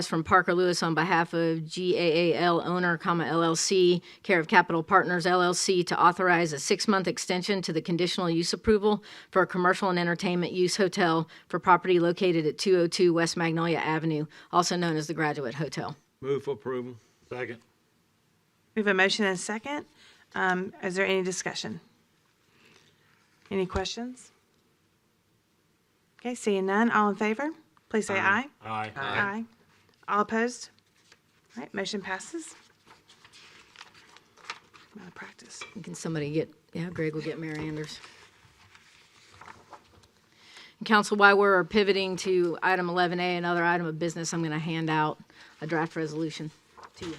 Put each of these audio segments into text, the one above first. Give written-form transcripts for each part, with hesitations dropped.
from Parker Lewis on behalf of GAAL owner, LLC, care of Capital Partners LLC, to authorize a 6-month extension to the conditional use approval for a commercial and entertainment use hotel for property located at 202 West Magnolia Avenue, also known as the Graduate Hotel. Move for approval. Second. We have a motion and a second. Is there any discussion? Any questions? Okay, seeing none, all in favor, please say aye. Aye. Aye. All opposed? All right, motion passes. I'm out of practice. Can somebody get, Greg will get Mary Anders. And Council, while we're pivoting to item 11A, another item of business, I'm going to hand out a draft resolution to you.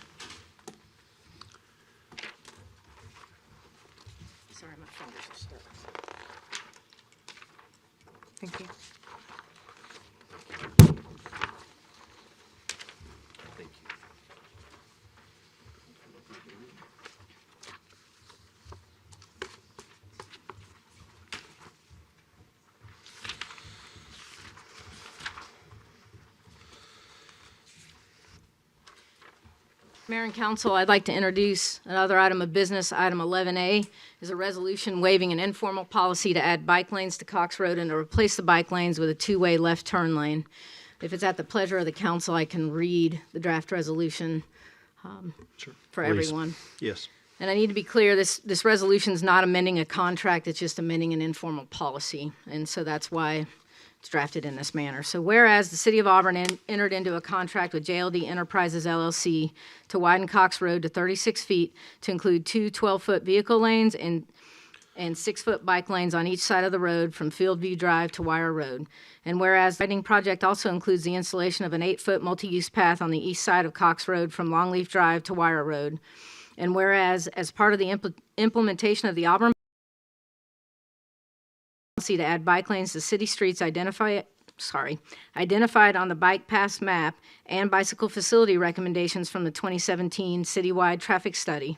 Sorry, my fingers are stuck. Thank you. Mayor and Council, I'd like to introduce another item of business. Item 11A is a resolution waiving an informal policy to add bike lanes to Cox Road and to replace the bike lanes with a 2-way left turn lane. If it's at the pleasure of the council, I can read the draft resolution Sure. for Please. everyone. Yes. And I need to be clear, this resolution is not amending a contract, it's just amending an informal policy. And so that's why it's drafted in this manner. So whereas the City of Auburn entered into a contract with JLD Enterprises LLC to widen Cox Road to 36 feet to include 2 12-foot vehicle lanes and 6-foot bike lanes on each side of the road from Fieldview Drive to Wire Road. And whereas the widening project also includes the installation of an 8-foot multi-use path on the east side of Cox Road from Longleaf Drive to Wire Road. And whereas as part of the implementation of the Auburn to add bike lanes to city streets identified on the bike pass map and bicycle facility recommendations from the 2017 citywide traffic study.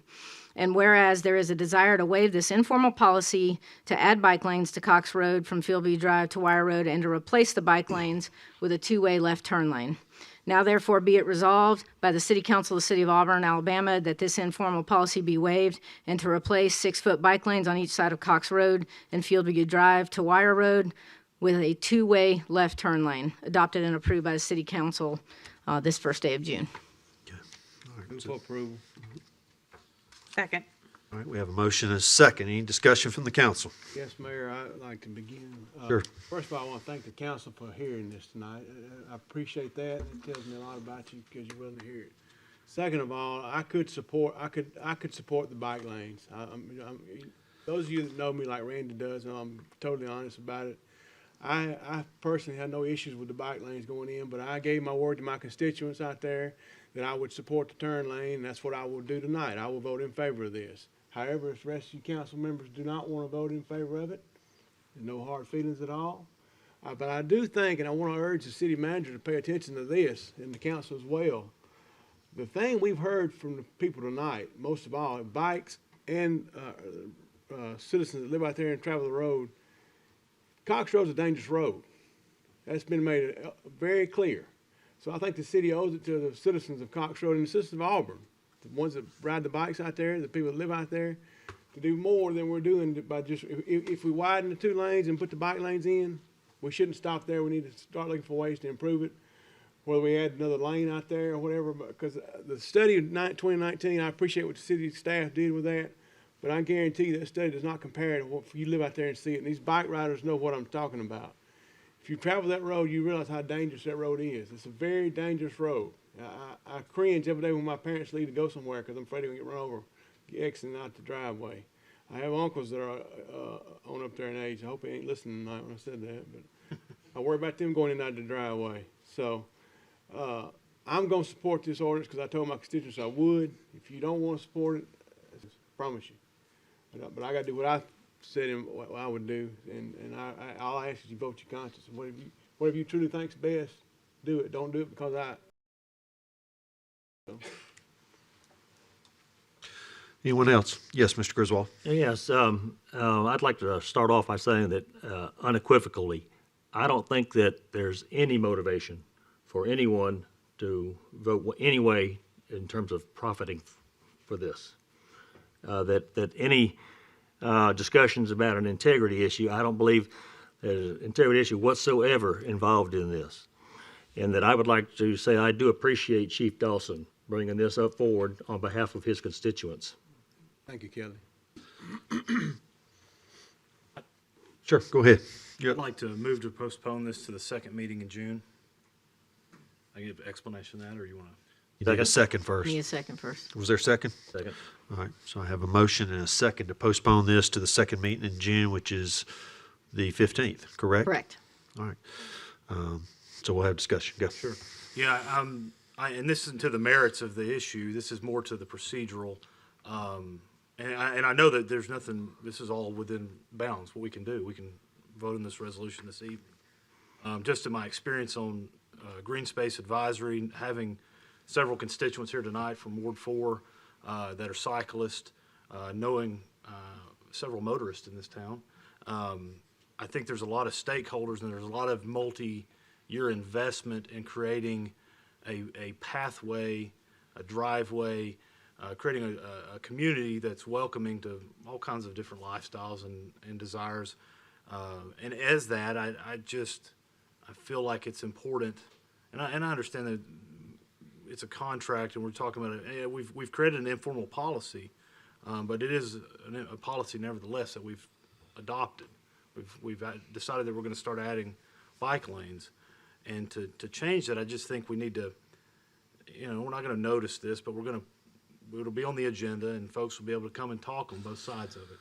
And whereas there is a desire to waive this informal policy to add bike lanes to Cox Road from Fieldview Drive to Wire Road and to replace the bike lanes with a 2-way left turn lane. Now therefore be it resolved by the City Council of the City of Auburn, Alabama, that this informal policy be waived and to replace 6-foot bike lanes on each side of Cox Road and Fieldview Drive to Wire Road with a 2-way left turn lane, adopted and approved by the City Council this first day of June. Move for approval. Second. All right, we have a motion and a second. Any discussion from the council? Yes, Mayor, I'd like to begin. Sure. First of all, I want to thank the council for hearing this tonight. I appreciate that. It tells me a lot about you because you're willing to hear it. Second of all, I could support the bike lanes. Those of you that know me like Randy does, and I'm totally honest about it, I personally had no issues with the bike lanes going in, but I gave my word to my constituents out there that I would support the turn lane, and that's what I will do tonight. I will vote in favor of this. However, if the rest of you council members do not want to vote in favor of it, no hard feelings at all. But I do think, and I want to urge the city manager to pay attention to this, and the council as well. The thing we've heard from the people tonight, most of all, bikes and citizens that live out there and travel the road, Cox Road's a dangerous road. That's been made very clear. So I think the city owes it to the citizens of Cox Road and the citizens of Auburn, the ones that ride the bikes out there, the people that live out there, to do more than we're doing by just, if we widen the 2 lanes and put the bike lanes in, we shouldn't stop there. We need to start looking for ways to improve it, whether we add another lane out there or whatever, because the study of 2019, I appreciate what the city staff did with that, but I guarantee you that study does not compare to what, if you live out there and see it, and these bike riders know what I'm talking about. If you travel that road, you realize how dangerous that road is. It's a very dangerous road. I cringe every day when my parents leave to go somewhere because I'm afraid they're going to get run over exiting out the driveway. I have uncles that are on up there in age. I hope he ain't listening tonight when I said that, but I worry about them going in and out the driveway. So I'm going to support this ordinance because I told my constituents I would. If you don't want to support it, I promise you. But I got to do what I said and what I would do, and I'll ask you to vote your conscience. Whatever you truly think's best, do it. Don't do it because I. So. Anyone else? Yes, Mr. Griswold. Yes, I'd like to start off by saying that unequivocally, I don't think that there's any motivation for anyone to vote anyway in terms of profiting for this. That any discussions about an integrity issue, I don't believe there's an integrity issue whatsoever involved in this. And that I would like to say I do appreciate Chief Dawson bringing this up forward on behalf of his constituents. Thank you, Kelly. Sure, go ahead. I'd like to move to postpone this to the second meeting in June. I give an explanation of that, or you want to? You need a second first. Need a second first. Was there a second? Second. All right, so I have a motion and a second to postpone this to the second meeting in June, which is the 15th, correct? Correct. All right. So we'll have discussion. Go. Sure. Yeah, and this isn't to the merits of the issue. This is more to the procedural. And I know that there's nothing, this is all within bounds, what we can do. We can vote on this resolution this evening. Just in my experience on Green Space Advisory, having several constituents here tonight from Ward 4 that are cyclists, knowing several motorists in this town, I think there's a lot of stakeholders and there's a lot of multi-year investment in creating a pathway, a driveway, creating a community that's welcoming to all kinds of different lifestyles and desires. And as that, I feel like it's important, and I understand that it's a contract and we're talking about it. We've created an informal policy, but it is a policy nevertheless that we've adopted. We've decided that we're going to start adding bike lanes. And to change that, I just think we need to, we're not going to notice this, but it'll be on the agenda and folks will be able to come and talk on both sides of it.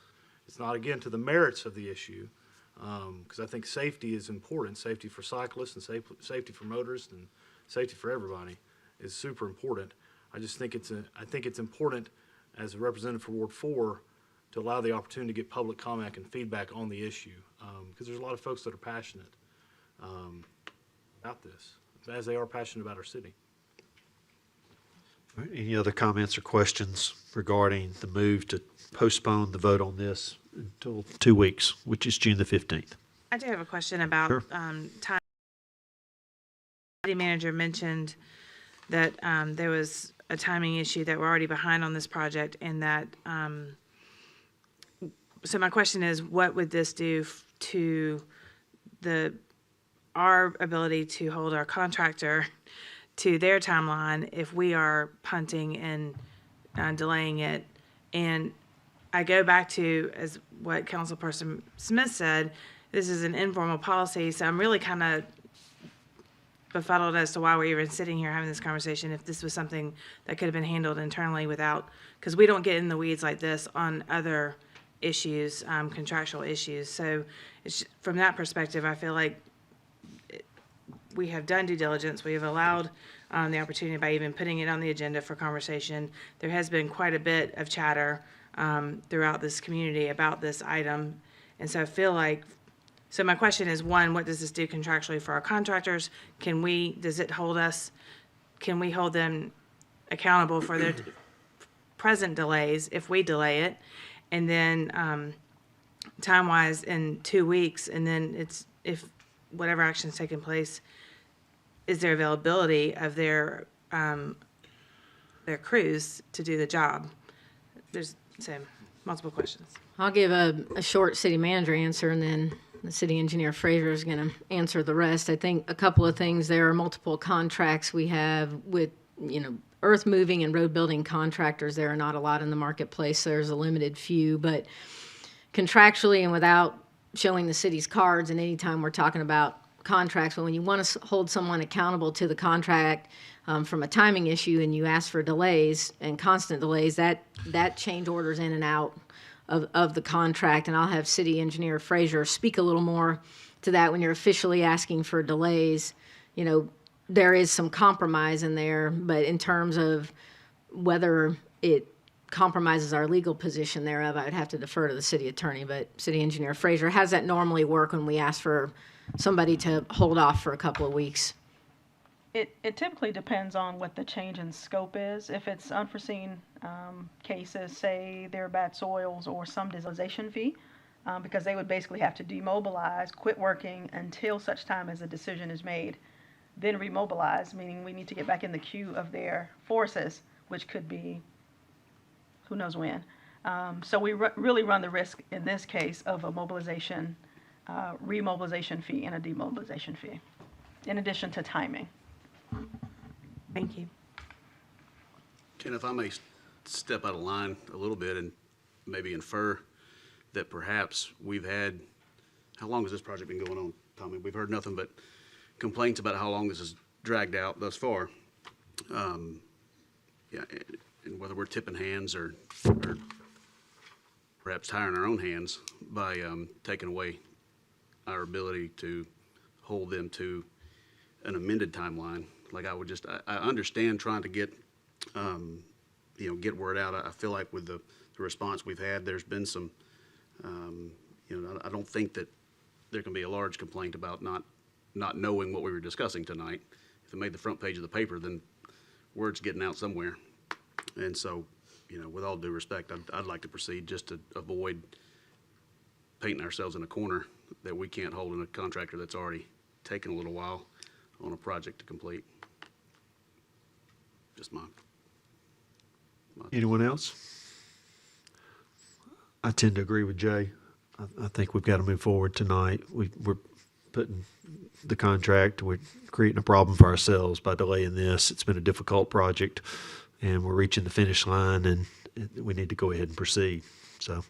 It's not, again, to the merits of the issue, because I think safety is important. Safety for cyclists and safety for motorists and safety for everybody is super important. I just think I think it's important as a representative for Ward 4 to allow the opportunity to get public comment and feedback on the issue, because there's a lot of folks that are passionate about this, as they are passionate about our city. All right, any other comments or questions regarding the move to postpone the vote on this until 2 weeks, which is June the 15th? I do have a question about Sure. time. The city manager mentioned that there was a timing issue, that we're already behind on this project, and that so my question is, what would this do to our ability to hold our contractor to their timeline if we are punting and delaying it? And I go back to, as what Councilperson Smith said, this is an informal policy, so I'm really kind of befuddled as to why we're even sitting here having this conversation if this was something that could have been handled internally without, because we don't get in the weeds like this on other issues, contractual issues. So it's, from that perspective, I feel like we have done due diligence. We have allowed the opportunity by even putting it on the agenda for conversation. There has been quite a bit of chatter throughout this community about this item. And so I feel like, so my question is, one, what does this do contractually for our contractors? Can we hold them accountable for their present delays if we delay it? And then time-wise, in 2 weeks, and then it's, if whatever action's taking place, is there availability of their crews to do the job? There's multiple questions. I'll give a short city manager answer, and then the city engineer Fraser is going to answer the rest. I think a couple of things. There are multiple contracts we have with, earth moving and road building contractors. There are not a lot in the marketplace. There's a limited few, but contractually and without showing the city's cards, and anytime we're talking about contracts, but when you want to hold someone accountable to the contract from a timing issue and you ask for delays and constant delays, that change orders in and out of the contract. And I'll have city engineer Fraser speak a little more to that. When you're officially asking for delays, there is some compromise in there, but in terms of whether it compromises our legal position thereof, I would have to defer to the city attorney. But city engineer Fraser, how does that normally work when we ask for somebody to hold off for a couple of weeks? It typically depends on what the change in scope is. If it's unforeseen cases, say there are bad soils or some demobilization fee, because they would basically have to demobilize, quit working until such time as a decision is made. then remobilize, meaning we need to get back in the queue of their forces, which could be who knows when. So we really run the risk in this case of a mobilization, remobilization fee and a demobilization fee, in addition to timing. Thank you. And if I may step out of line a little bit and maybe infer that perhaps we've had, how long has this project been going on, Tommy? We've heard nothing but complaints about how long this has dragged out thus far. Yeah, and whether we're tipping hands or perhaps tying our own hands by taking away our ability to hold them to an amended timeline. Like I understand trying to get, get word out. I feel like with the response we've had, there's been some, I don't think that there can be a large complaint about not knowing what we were discussing tonight. If it made the front page of the paper, then word's getting out somewhere. And so, with all due respect, I'd like to proceed just to avoid painting ourselves in a corner that we can't hold in a contractor that's already taken a little while on a project to complete. Just my Anyone else? I tend to agree with Jay. I think we've got to move forward tonight. We're putting the contract, we're creating a problem for ourselves by delaying this. It's been a difficult project, and we're reaching the finish line, and we need to go ahead and proceed. So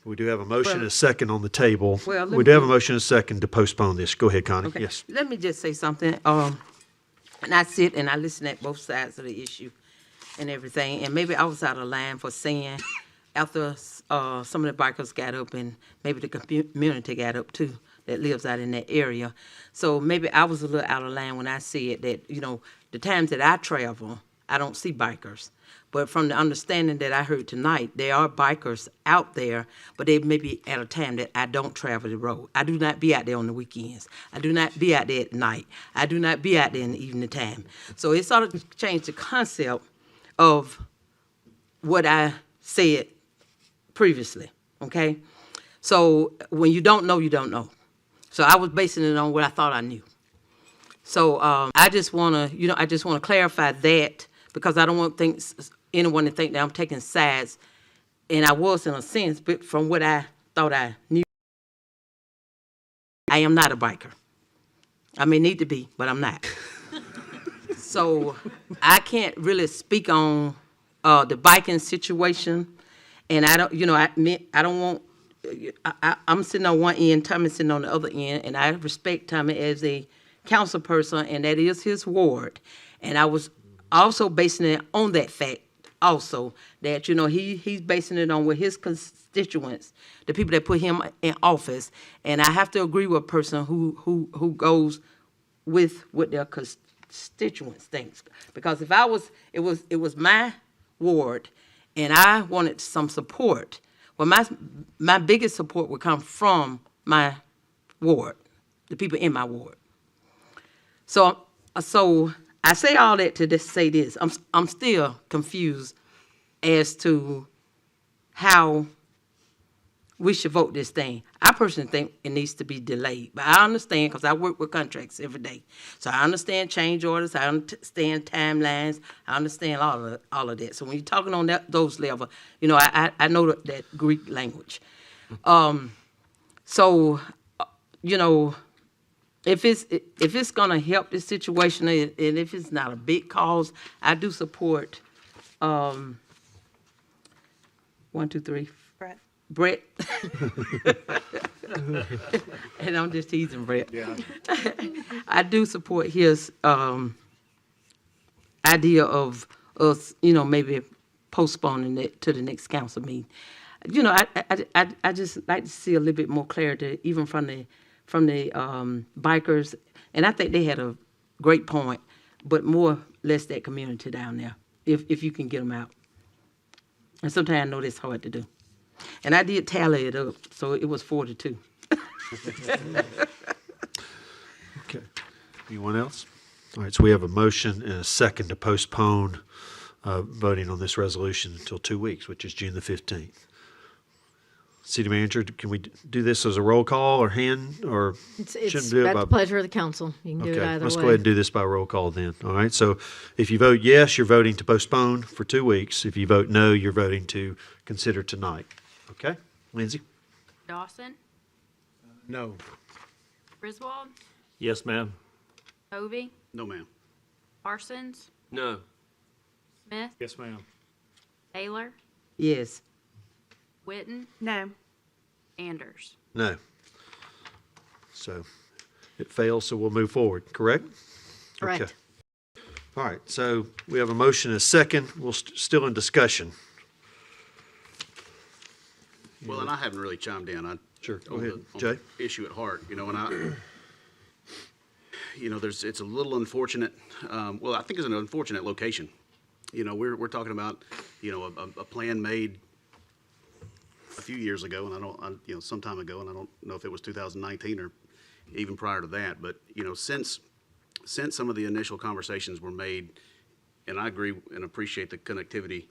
we do have a motion and a second on the table. Well, We do have a motion and a second to postpone this. Go ahead, Connie. Okay. Yes. Let me just say something. And I sit and I listen at both sides of the issue and everything. And maybe I was out of line for saying after some of the bikers got up and maybe the community got up too that lives out in that area. So maybe I was a little out of line when I said that, the times that I travel, I don't see bikers. But from the understanding that I heard tonight, there are bikers out there, but they may be at a time that I don't travel the road. I do not be out there on the weekends. I do not be out there at night. I do not be out there in the evening time. So it sort of changed the concept of what I said previously, okay? So when you don't know, you don't know. So I was basing it on what I thought I knew. So I just want to, clarify that because I don't want anyone to think that I'm taking sides, and I was in a sense, but from what I thought I knew. I am not a biker. I may need to be, but I'm not. So I can't really speak on the biking situation, and I don't, I don't want. I'm sitting on one end, Tommy's sitting on the other end, and I respect Tommy as a council person, and that is his ward. And I was also basing it on that fact also, that, he's basing it on with his constituents, the people that put him in office. And I have to agree with a person who goes with what their constituents thinks. Because if it was my ward, and I wanted some support, well, my biggest support would come from my ward, the people in my ward. So I say all that to just say this. I'm still confused as to how we should vote this thing. I personally think it needs to be delayed, but I understand because I work with contracts every day. So I understand change orders, I understand timelines, I understand all of that. So when you're talking on those levels, I know that Greek language. If it's gonna help this situation, and if it's not a big cause, I do support. 1, 2, 3. Brett. And I'm just teasing Brett. Yeah. I do support his idea of us, maybe postponing it to the next council meeting. I just like to see a little bit more clarity, even from the bikers, and I think they had a great point, but more or less that community down there, if you can get them out. And sometimes I know that's hard to do. And I did tally it up, so it was 4-2. Okay. Anyone else? All right, so we have a motion and a second to postpone voting on this resolution until 2 weeks, which is June the 15th. City Manager, can we do this as a roll call or hand, or It's shouldn't do it at by? the pleasure of the council. You can do it Okay, either let's way. go ahead and do this by roll call then. All right, so if you vote yes, you're voting to postpone for 2 weeks. If you vote no, you're voting to consider tonight. Okay, Lindsay? Dawson, No. Griswold, Yes, ma'am. Hovey, No, ma'am. Parsons, No. Smith, Yes, ma'am. Taylor, Yes. Witten, No. Anders. No. So it fails, so we'll move forward, correct? Correct. Okay. All right, so we have a motion and a second. We're still in discussion. Well, and I haven't really chimed in. Sure, go on ahead, the- on Jay. the issue at heart, and it's a little unfortunate. Well, I think it's an unfortunate location. We're talking about, a plan made a few years ago, and some time ago, and I don't know if it was 2019 or even prior to that, but, since some of the initial conversations were made, and I agree and appreciate the connectivity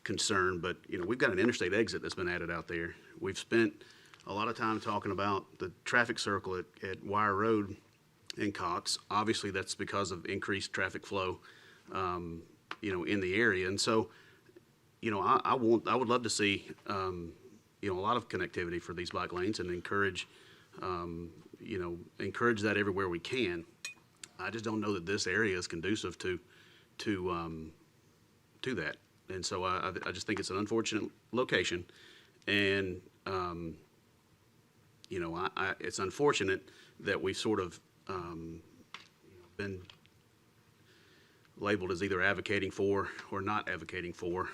concern, but, we've got an interstate exit that's been added out there. We've spent a lot of time talking about the traffic circle at Wire Road in Cox. Obviously, that's because of increased traffic flow, in the area. And so, I would love to see, a lot of connectivity for these bike lanes and encourage that everywhere we can. I just don't know that this area is conducive to that. And so I just think it's an unfortunate location. And, it's unfortunate that we've sort of been labeled as either advocating for or not advocating for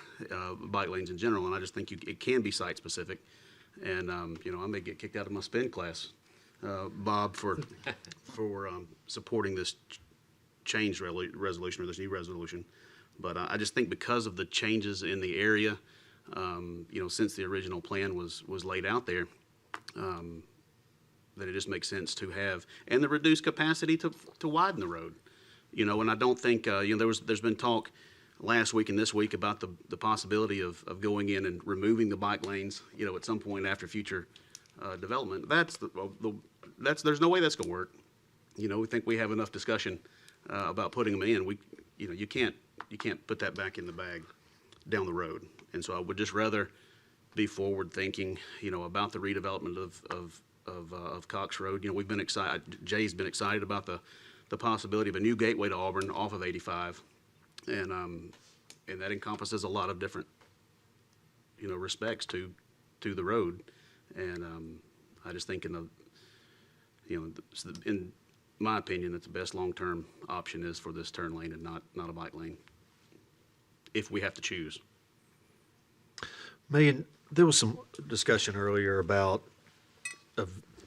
bike lanes in general. And I just think it can be site-specific. And, I may get kicked out of my spin class, Bob, for supporting this change resolution or this new resolution. But I just think because of the changes in the area, since the original plan was laid out there, that it just makes sense to have, and the reduced capacity to widen the road. And I don't think, there's been talk last week and this week about the possibility of going in and removing the bike lanes, at some point after future development. There's no way that's going to work. We think we have enough discussion about putting them in. You can't put that back in the bag down the road. And so I would just rather be forward thinking, about the redevelopment of Cox Road. We've been excited. Jay's been excited about the possibility of a new gateway to Auburn off of 85, and that encompasses a lot of different, respects to the road. And I just think in my opinion, that the best long-term option is for this turn lane and not a bike lane, if we have to choose. Megan, there was some discussion earlier about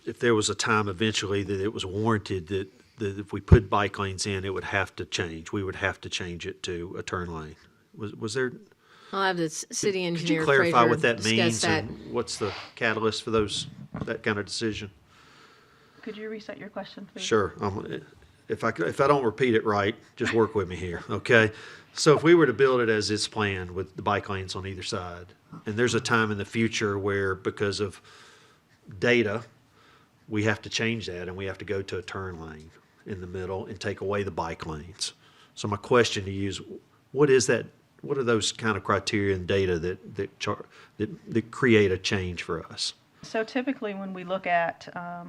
if there was a time eventually that it was warranted that if we put bike lanes in, it would have to change. We would have to change it to a turn lane. Was there? I'll have the city Could engineer you clarify Fraser what that discuss means that. and what's the catalyst for that kind of decision? Could you reset your question, please? Sure. If I don't repeat it right, just work with me here, okay? So if we were to build it as it's planned with the bike lanes on either side, and there's a time in the future where because of data, we have to change that and we have to go to a turn lane in the middle and take away the bike lanes. So my question to you is, what is that? What are those kind of criteria and data that create a change for us? So typically when we look at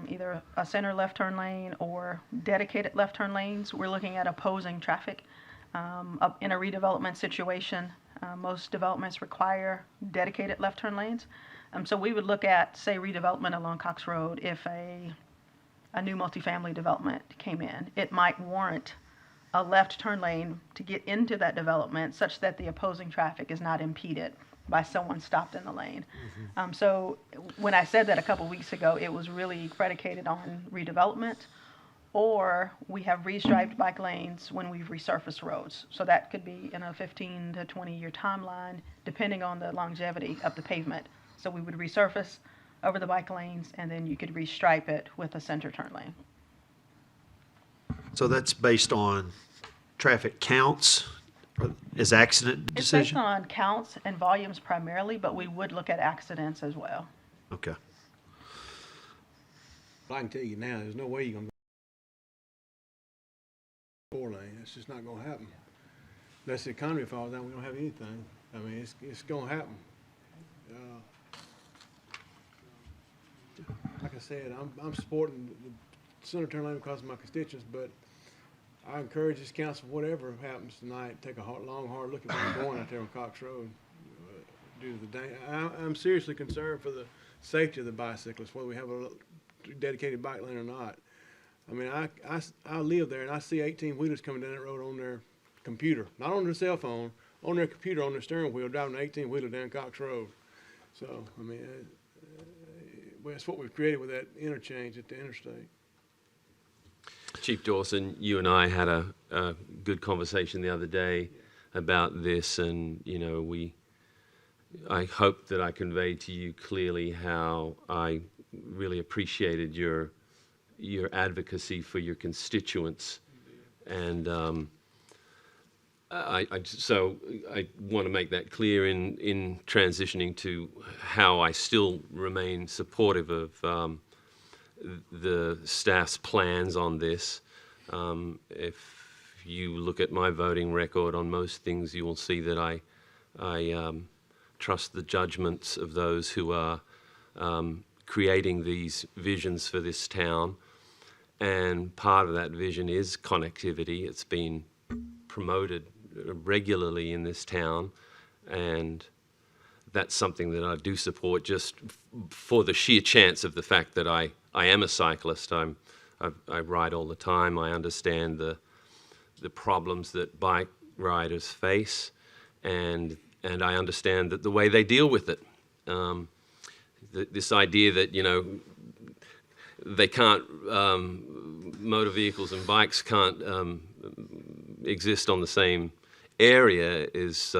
either a center left turn lane or dedicated left turn lanes, we're looking at opposing traffic. Up in a redevelopment situation, most developments require dedicated left turn lanes. So we would look at, say, redevelopment along Cox Road. If a new multifamily development came in, it might warrant a left turn lane to get into that development such that the opposing traffic is not impeded by someone stopped in the lane. So when I said that a couple weeks ago, it was really predicated on redevelopment, or we have restriped bike lanes when we've resurfaced roads. So that could be in a 15 to 20-year timeline, depending on the longevity of the pavement. So we would resurface over the bike lanes, and then you could restripe it with a center turn lane. So that's based on traffic counts as accident It's based decision? on counts and volumes primarily, but we would look at accidents as well. Okay. But I can tell you now, there's no way you're gonna go 4-lane. It's just not gonna happen. Unless the economy falls down, we don't have anything. I mean, it's gonna happen. Like I said, I'm supporting the center turn lane because of my constituents, but I encourage this council, whatever happens tonight, take a long, hard look at what's going out there on Cox Road. Due to the I'm seriously concerned for the safety of the bicyclists, whether we have a dedicated bike lane or not. I mean, I live there and I see 18-wheelers coming down that road on their computer, not on their cell phone, on their computer, on their steering wheel, driving an 18-wheeler down Cox Road. So, I mean, that's what we've created with that interchange at the interstate. Chief Dawson, you and I had a good conversation the other day about this, and I hope that I conveyed to you clearly how I really appreciated your advocacy for your constituents, and so I want to make that clear in transitioning to how I still remain supportive of the staff's plans on this. If you look at my voting record on most things, you will see that I trust the judgments of those who are creating these visions for this town. And part of that vision is connectivity. It's been promoted regularly in this town, and that's something that I do support just for the sheer chance of the fact that I am a cyclist. I ride all the time. I understand the problems that bike riders face, and I understand that the way they deal with it. This idea that, they can't, motor vehicles and bikes can't exist on the same area is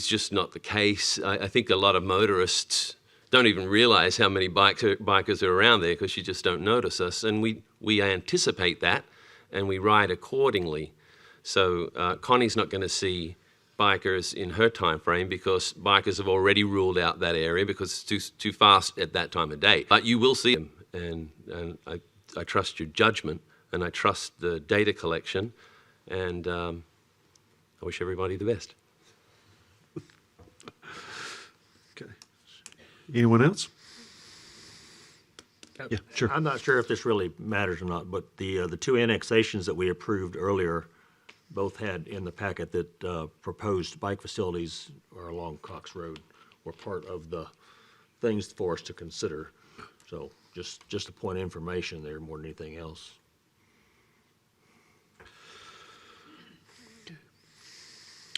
just not the case. I think a lot of motorists don't even realize how many bikers are around there because you just don't notice us. And we anticipate that, and we ride accordingly. So Connie's not going to see bikers in her time frame because bikers have already ruled out that area because it's too fast at that time of day. But you will see them, and I trust your judgment, and I trust the data collection, and I wish everybody the best. Okay. Anyone else? Yeah, sure. I'm not sure if this really matters or not, but the two annexations that we approved earlier both had in the packet that proposed bike facilities are along Cox Road were part of the things for us to consider. So just a point of information there more than anything else.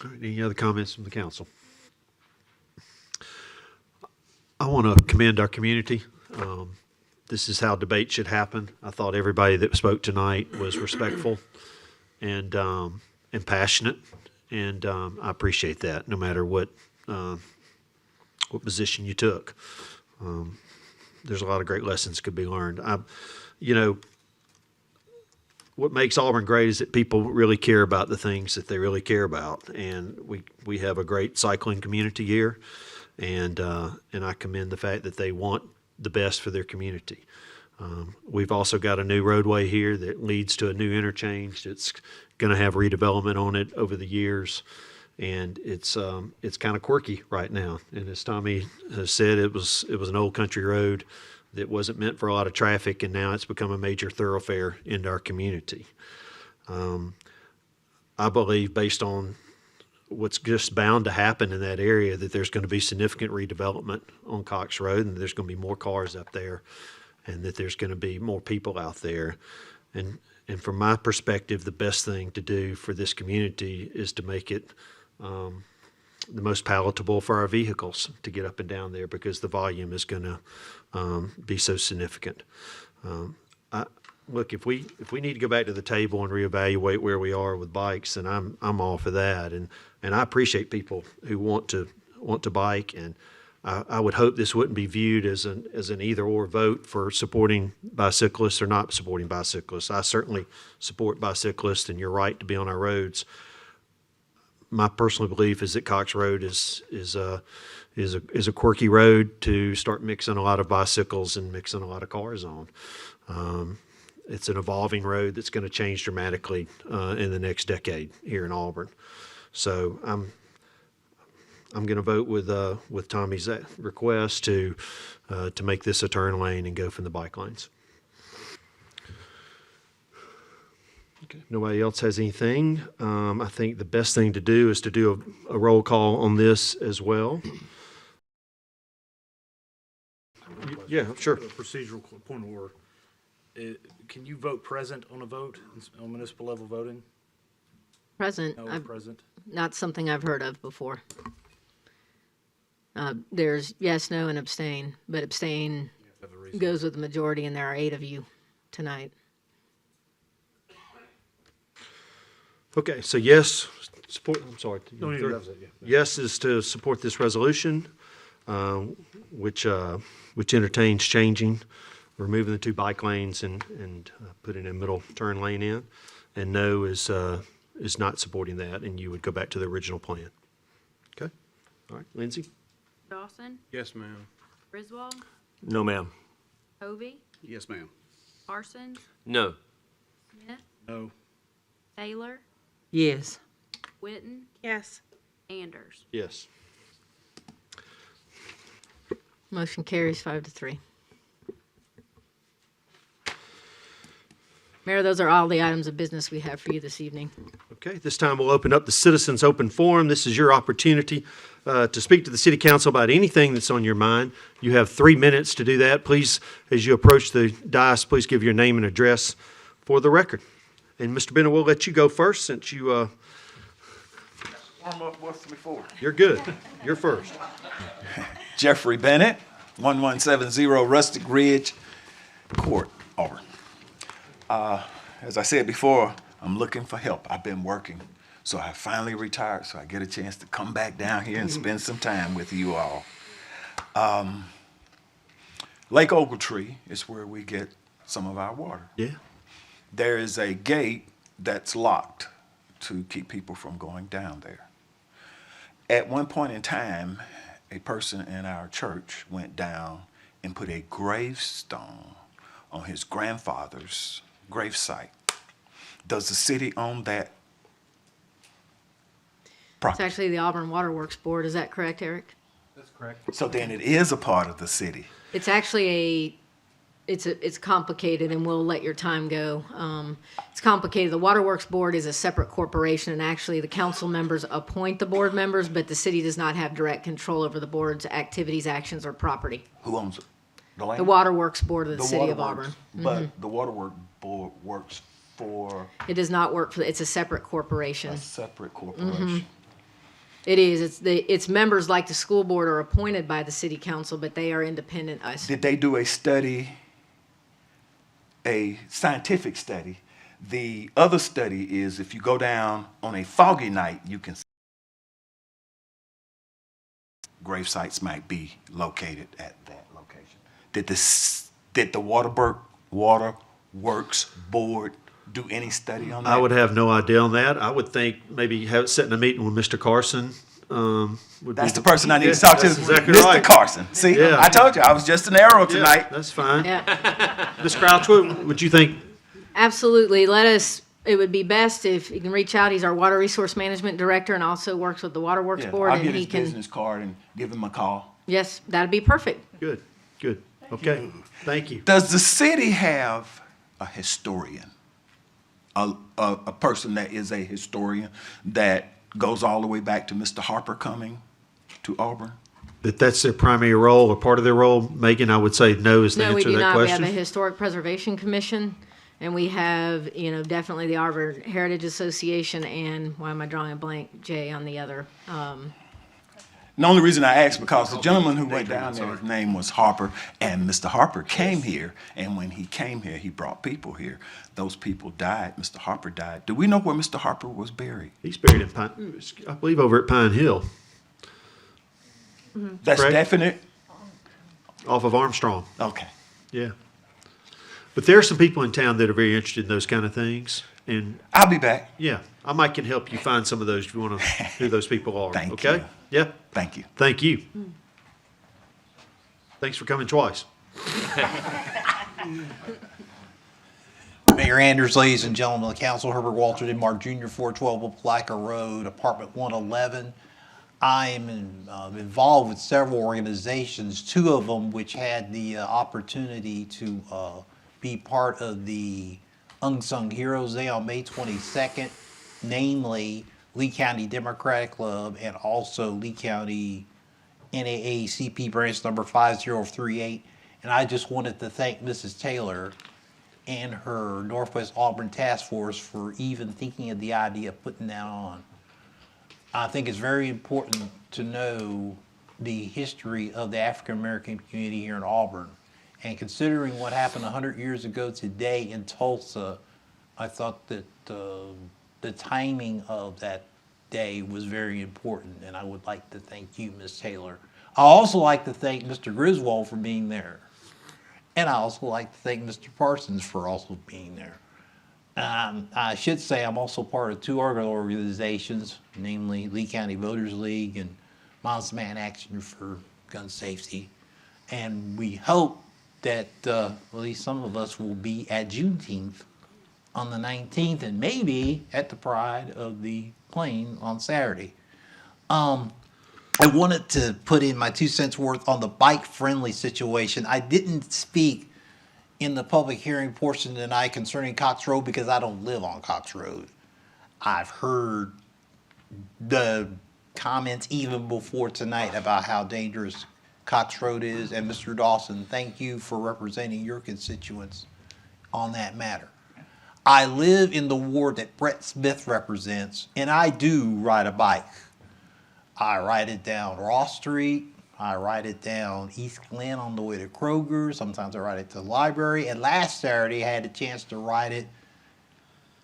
All right, any other comments from the council? I want to commend our community. This is how debate should happen. I thought everybody that spoke tonight was respectful and passionate, and I appreciate that. No matter what position you took, there's a lot of great lessons could be learned. What makes Auburn great is that people really care about the things that they really care about, and we have a great cycling community here, and I commend the fact that they want the best for their community. We've also got a new roadway here that leads to a new interchange. It's going to have redevelopment on it over the years, and it's kind of quirky right now. And as Tommy has said, it was an old country road that wasn't meant for a lot of traffic, and now it's become a major thoroughfare into our community. I believe, based on what's just bound to happen in that area, that there's going to be significant redevelopment on Cox Road, and there's going to be more cars up there, and that there's going to be more people out there. And from my perspective, the best thing to do for this community is to make it the most palatable for our vehicles to get up and down there, because the volume is going to be so significant. Look, if we need to go back to the table and reevaluate where we are with bikes, then I'm all for that. And I appreciate people who want to bike, and I would hope this wouldn't be viewed as an either or vote for supporting bicyclists or not supporting bicyclists. I certainly support bicyclists and your right to be on our roads. my personal belief is that Cox Road is a quirky road to start mixing a lot of bicycles and mixing a lot of cars on. It's an evolving road that's going to change dramatically in the next decade here in Auburn. So I'm going to vote with Tommy's request to make this a turn lane and go from the bike lanes. Okay. Nobody else has anything. I think the best thing to do is to do a roll call on this as well. Yeah, sure. A procedural point of order. Can you vote present on a vote, on municipal level voting? Present, No, present. not something I've heard of before. There's yes, no, and abstain, but abstain Have a reason. goes with the majority, and there are 8 of you tonight. Okay, so yes, support, I'm sorry. No, that was it, yeah. Yes is to support this resolution, which entertains changing, removing the 2 bike lanes and putting a middle turn lane in. And no is not supporting that, and you would go back to the original plan. Okay? All right, Lindsay? Dawson, Yes, ma'am. Griswold, No, ma'am. Hovey, Yes, ma'am. Parsons, No. Smith, No. Taylor, Yes. Witten, Yes. Anders. Yes. Motion carries 5-3. Mayor, those are all the items of business we have for you this evening. Okay, this time we'll open up the Citizens Open Forum. This is your opportunity to speak to the City Council about anything that's on your mind. You have 3 minutes to do that. Please, as you approach the dais, please give your name and address for the record. And Mr. Bennett, we'll let you go first since you, What's before? you're good. You're first. Jeffrey Bennett, 1170 Rustic Ridge Court, Auburn. As I said before, I'm looking for help. I've been working, so I finally retired, so I get a chance to come back down here and spend some time with you all. Lake Ogletree is where we get some of our water. Yeah. There is a gate that's locked to keep people from going down there. At one point in time, a person in our church went down and put a gravestone on his grandfather's gravesite. Does the city own that It's property? actually the Auburn Waterworks Board. Is that correct, Eric? That's correct. So then it is a part of the city. It's actually it's complicated, and we'll let your time go. It's complicated. The Waterworks Board is a separate corporation, and actually the council members appoint the board members, but the city does not have direct control over the board's activities, actions, or property. Who owns it? The land? The Waterworks Board of the The city of Waterworks. Auburn. But the Waterworks Board works for It does not work for, it's a separate a corporation. separate corporation. It is. Its members, like the school board, are appointed by the city council, but they are independent. Did they do a study, a scientific study? The other study is if you go down on a foggy night, you can see grave sites might be located at that location. Did the Waterworks Board do any study on that? I would have no idea on that. I would think maybe setting a meeting with Mr. Carson. Would That's be the person I need to talk to, That's exactly Mr. right. Carson. See, Yeah. I told you, I was just an arrow Yeah, tonight. that's fine. Yeah, Ms. Crouch, what would you think? absolutely. It would be best if you can reach out. He's our Water Resource Management Director and also works with the Waterworks Yeah, Board, I'll and get he his can, business card and give him a call. yes, that'd be perfect. Good, good. Okay, thank you. Does the city have a historian? A person that is a historian that goes all the way back to Mr. Harper coming to Auburn? That's their primary role or part of their role, Megan, I would say no is the No, we answer to do that not. We have a question. Historic Preservation Commission, and we have, definitely the Auburn Heritage Association, and why am I drawing a blank, Jay, on the other? The only reason I asked because the gentleman who went down there, his name was Harper, and Mr. Harper came here, and when he came here, he brought people here. Those people died. Mr. Harper died. Do we know where Mr. Harper was buried? He's buried in Pine, I believe over at Pine Hill, That's Correct. definite? off of Armstrong. Okay. Yeah. But there are some people in town that are very interested in those kind of things. And I'll be back. yeah, I might can help you find some of those if you want to, who those people are. Thank Okay? you. Yeah, Thank you. thank you. Thanks for coming twice. Mayor Anders, ladies and gentlemen of the council, Herbert Walter Denmark Jr., 412 Opelika Road, apartment 111. I am involved with several organizations, two of them which had the opportunity to be part of the Unsung Heroes Day on May 22nd, namely Lee County Democratic Club and also Lee County NAACP branch number 5038. And I just wanted to thank Mrs. Taylor and her Northwest Auburn Task Force for even thinking of the idea of putting that on. I think it's very important to know the history of the African American community here in Auburn. And considering what happened 100 years ago today in Tulsa, I thought that the timing of that day was very important, and I would like to thank you, Ms. Taylor. I also like to thank Mr. Griswold for being there. And I also like to thank Mr. Parsons for also being there. I should say I'm also part of two other organizations, namely Lee County Voters League and Moms Man Action for Gun Safety. And we hope that at least some of us will be at Juneteenth on the 19th and maybe at the Pride of the Plain on Saturday. I wanted to put in my 2 cents worth on the bike-friendly situation. I didn't speak in the public hearing portion tonight concerning Cox Road because I don't live on Cox Road. I've heard the comments even before tonight about how dangerous Cox Road is, and Mr. Dawson, thank you for representing your constituents on that matter. I live in the ward that Brett Smith represents, and I do ride a bike. I ride it down Ross Street. I ride it down East Glen on the way to Kroger. Sometimes I ride it to the library. And last Saturday, I had a chance to ride it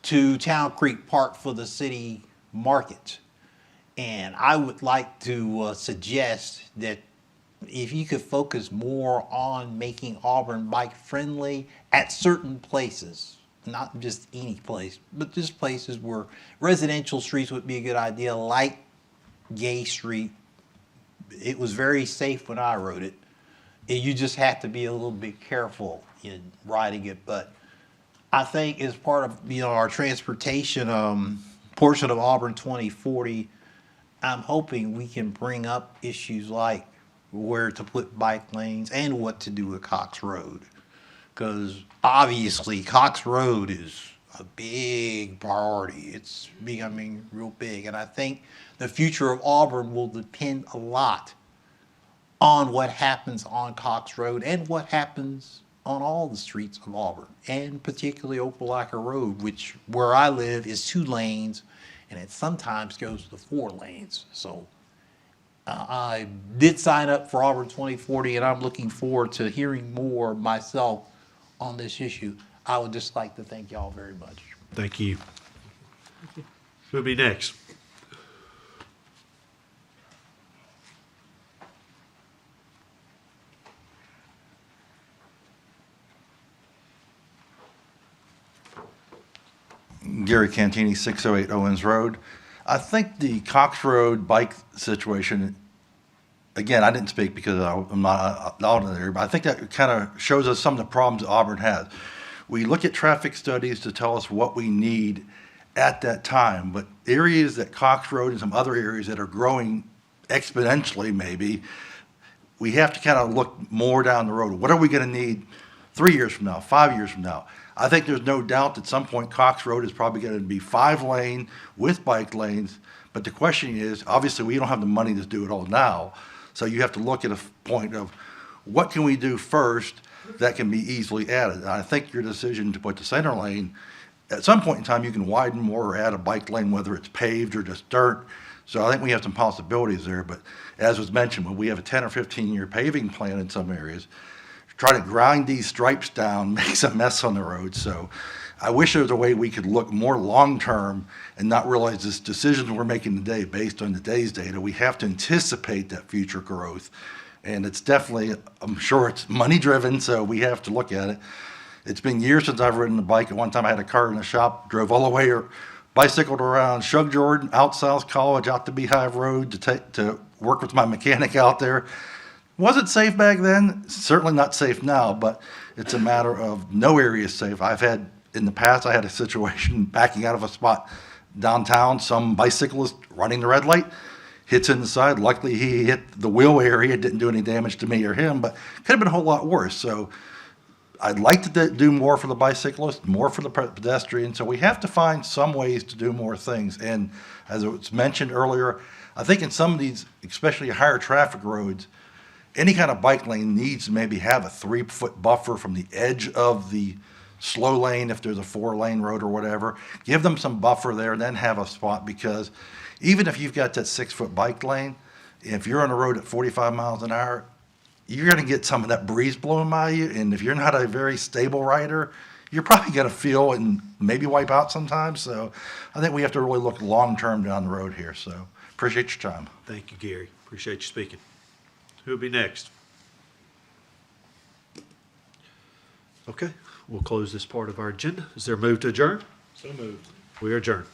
to Town Creek Park for the city market. And I would like to suggest that if you could focus more on making Auburn bike friendly at certain places, not just any place, but just places where residential streets would be a good idea, like Gay Street. It was very safe when I rode it. You just have to be a little bit careful in riding it. But I think as part of our transportation portion of Auburn 2040, I'm hoping we can bring up issues like where to put bike lanes and what to do with Cox Road. Because obviously Cox Road is a big priority. It's becoming real big. And I think the future of Auburn will depend a lot on what happens on Cox Road and what happens on all the streets of Auburn, and particularly Opelika Road, which where I live is 2 lanes, and it sometimes goes to 4 lanes. So I did sign up for Auburn 2040, and I'm looking forward to hearing more myself on this issue. I would just like to thank y'all very much. Thank you. Who'll be next? Gary Cantini, 608 Owens Road. I think the Cox Road bike situation, again, I didn't speak because I'm not out in there, but I think that kind of shows us some of the problems that Auburn has. We look at traffic studies to tell us what we need at that time, but areas that Cox Road and some other areas that are growing exponentially maybe, we have to kind of look more down the road. What are we going to need 3 years from now, 5 years from now? I think there's no doubt at some point Cox Road is probably going to be 5-lane with bike lanes, but the question is, obviously we don't have the money to do it all now, so you have to look at a point of what can we do first that can be easily added. And I think your decision to put the center lane, at some point in time you can widen more or add a bike lane, whether it's paved or just dirt. So I think we have some possibilities there, but as was mentioned, when we have a 10 or 15 year paving plan in some areas, try to grind these stripes down makes a mess on the road. So I wish there was a way we could look more long-term and not realize this decisions we're making today based on today's data. We have to anticipate that future growth. And it's definitely, I'm sure it's money-driven, so we have to look at it. It's been years since I've ridden a bike. At one time I had a car in the shop, drove all the way or bicycled around Shug Jordan, out South College, out to Beehive Road to work with my mechanic out there. Was it safe back then? Certainly not safe now, but it's a matter of no area is safe. In the past, I had a situation backing out of a spot downtown, some bicyclist running the red light, hits in the side. Luckily, he hit the wheel area, didn't do any damage to me or him, but could have been a whole lot worse. So I'd like to do more for the bicyclist, more for the pedestrian. So we have to find some ways to do more things. And as it was mentioned earlier, I think in some of these, especially higher traffic roads, any kind of bike lane needs to maybe have a 3-foot buffer from the edge of the slow lane if there's a 4-lane road or whatever. Give them some buffer there and then have a spot, because even if you've got that 6-foot bike lane, if you're on a road at 45 miles an hour, you're going to get some of that breeze blowing by you. And if you're not a very stable rider, you're probably going to feel and maybe wipe out sometimes. So I think we have to really look long-term down the road here. So appreciate your time. Thank you, Gary. Appreciate you speaking. Who'll be next? Okay, we'll close this part of our agenda. Is there a move to adjourn? So moved. We are adjourned.